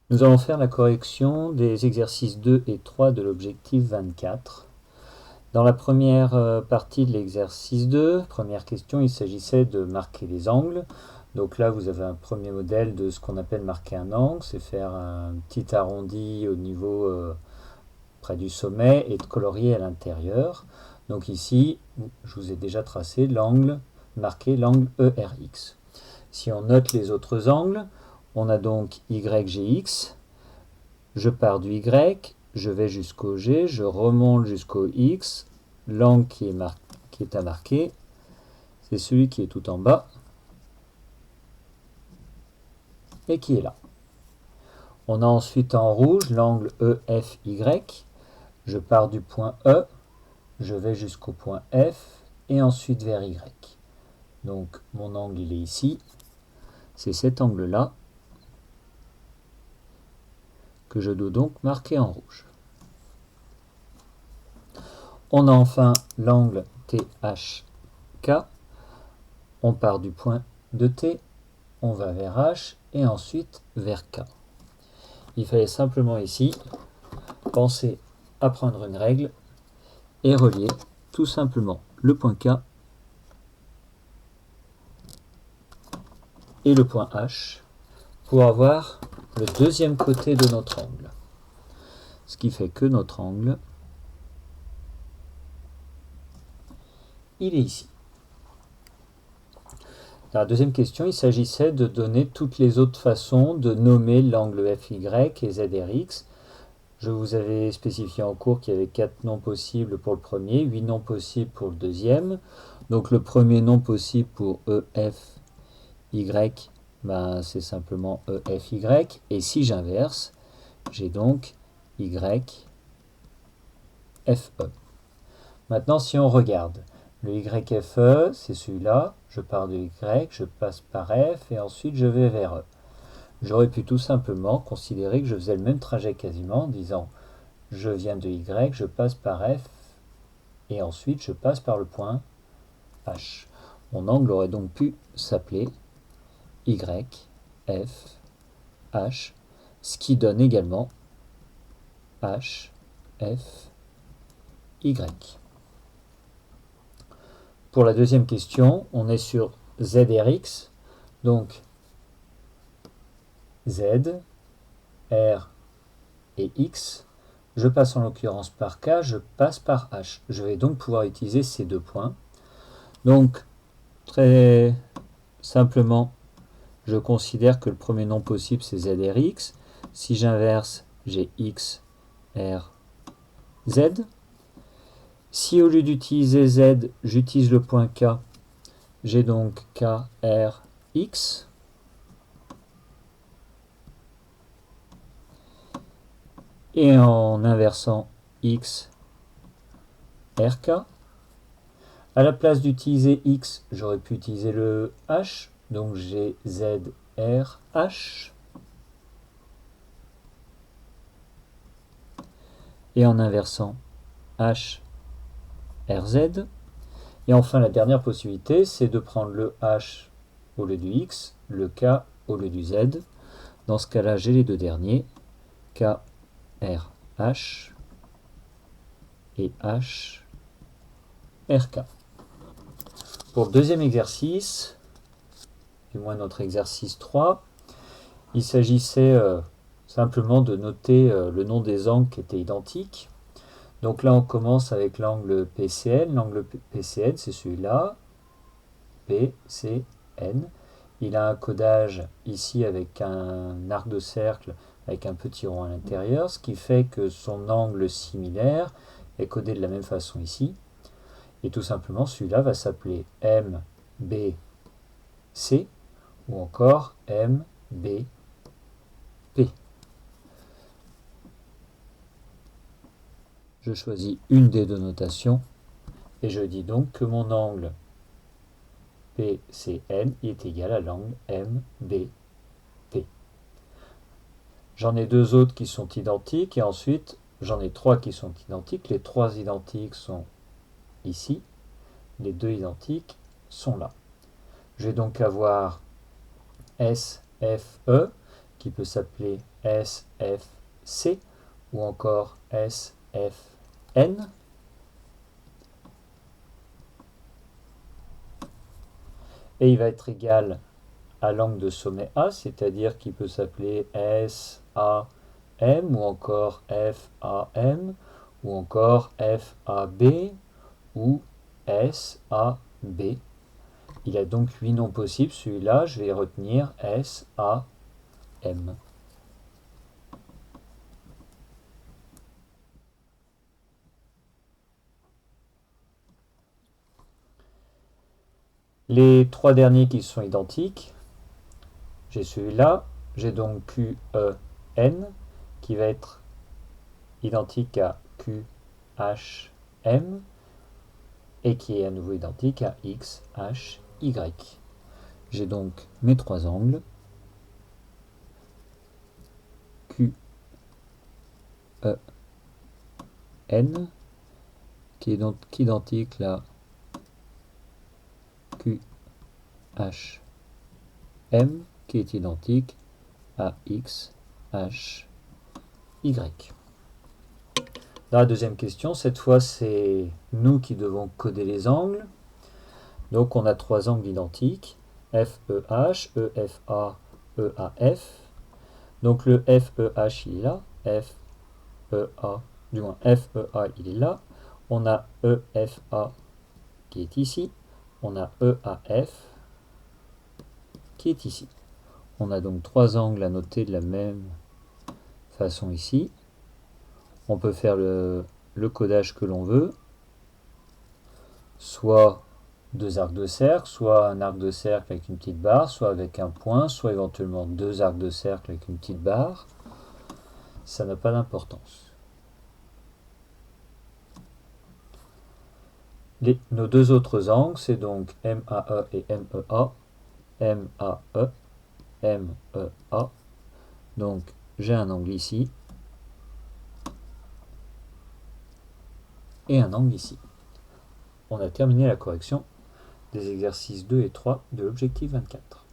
Nous allons faire la correction des exercices 2 et 3 de l'objectif 24. Dans la première partie de l'exercice 2, première question, il s'agissait de marquer les angles. Donc là, vous avez un premier modèle de ce qu'on appelle marquer un angle, c'est faire un petit arrondi au niveau près du sommet et de colorier à l'intérieur. Donc ici, je vous ai déjà tracé l'angle, marqué l'angle ERX. Si on note les autres angles, on a donc YGX. Je pars du Y, je vais jusqu'au G, je remonte jusqu'au X. L'angle qui est à marquer, c'est celui qui est tout en bas et qui est là. On a ensuite en rouge l'angle EFY. Je pars du point E, je vais jusqu'au point F et ensuite vers Y. Donc mon angle il est ici. C'est cet angle-là que je dois donc marquer en rouge. On a enfin l'angle THK. On part du point de T, on va vers H et ensuite vers K. Il fallait simplement ici penser à prendre une règle et relier tout simplement le point K et le point H pour avoir le deuxième côté de notre angle. Ce qui fait que notre angle, il est ici. Dans la deuxième question, il s'agissait de donner toutes les autres façons de nommer l'angle FY et ZRX. Je vous avais spécifié en cours qu'il y avait 4 noms possibles pour le premier, 8 noms possibles pour le deuxième. Donc le premier nom possible pour EFY, c'est simplement EFY. Et si j'inverse, j'ai donc YFE. Maintenant, si on regarde, le YFE, c'est celui-là. Je pars de Y, je passe par F et ensuite je vais vers E. J'aurais pu tout simplement considérer que je faisais le même trajet quasiment en disant je viens de Y, je passe par F et ensuite je passe par le point H. Mon angle aurait donc pu s'appeler Y, F, H, ce qui donne également H, F, Y. Pour la deuxième question, on est sur ZRX, donc Z, R et X. Je passe en l'occurrence par K, je passe par H. Je vais donc pouvoir utiliser ces deux points. Donc, très simplement, je considère que le premier nom possible c'est ZRX. Si j'inverse, j'ai X, R, Z. Si au lieu d'utiliser Z, j'utilise le point K, j'ai donc K, R, X. Et en inversant X, RK. À la place d'utiliser X, j'aurais pu utiliser le H. Donc j'ai Z, R, H. Et en inversant H, RZ. Et enfin, la dernière possibilité, c'est de prendre le H au lieu du X, le K au lieu du Z. Dans ce cas-là, j'ai les deux derniers, K, R, H et H, RK. Pour le deuxième exercice, du moins notre exercice 3, il s'agissait simplement de noter le nom des angles qui étaient identiques. Donc là, on commence avec l'angle PCN. L'angle PCN, c'est celui-là, PCN. Il a un codage ici avec un arc de cercle avec un petit rond à l'intérieur, ce qui fait que son angle similaire est codé de la même façon ici. Et tout simplement, celui-là va s'appeler MBC ou encore MBP. Je choisis une des deux notations et je dis donc que mon angle PCN est égal à l'angle MBP. J'en ai deux autres qui sont identiques et ensuite j'en ai trois qui sont identiques. Les trois identiques sont ici, les deux identiques sont là. Je vais donc avoir SFE qui peut s'appeler SFC ou encore SFN. Et il va être égal à l'angle de sommet A, c'est-à-dire qu'il peut s'appeler SAM ou encore FAM ou encore FAB ou SAB. Il a donc 8 noms possibles, celui-là je vais retenir SAM. Les trois derniers qui sont identiques, j'ai celui-là, j'ai donc QEN qui va être identique à QHM et qui est à nouveau identique à XHY. J'ai donc mes trois angles QEN qui est donc identique à QHM qui est identique à XHY. Dans la deuxième question, cette fois c'est nous qui devons coder les angles. Donc on a trois angles identiques, FEH, EFA, EAF. Donc le FEH il est là, FEA, du moins FEA il est là. On a EFA qui est ici. On a EAF qui est ici. On a donc trois angles à noter de la même façon ici. On peut faire le codage que l'on veut, soit deux arcs de cercle, soit un arc de cercle avec une petite barre, soit avec un point, soit éventuellement deux arcs de cercle avec une petite barre. Ça n'a pas d'importance. Nos deux autres angles, c'est donc MAE et MEA. MAE, MEA. Donc j'ai un angle ici et un angle ici. On a terminé la correction des exercices 2 et 3 de l'objectif 24.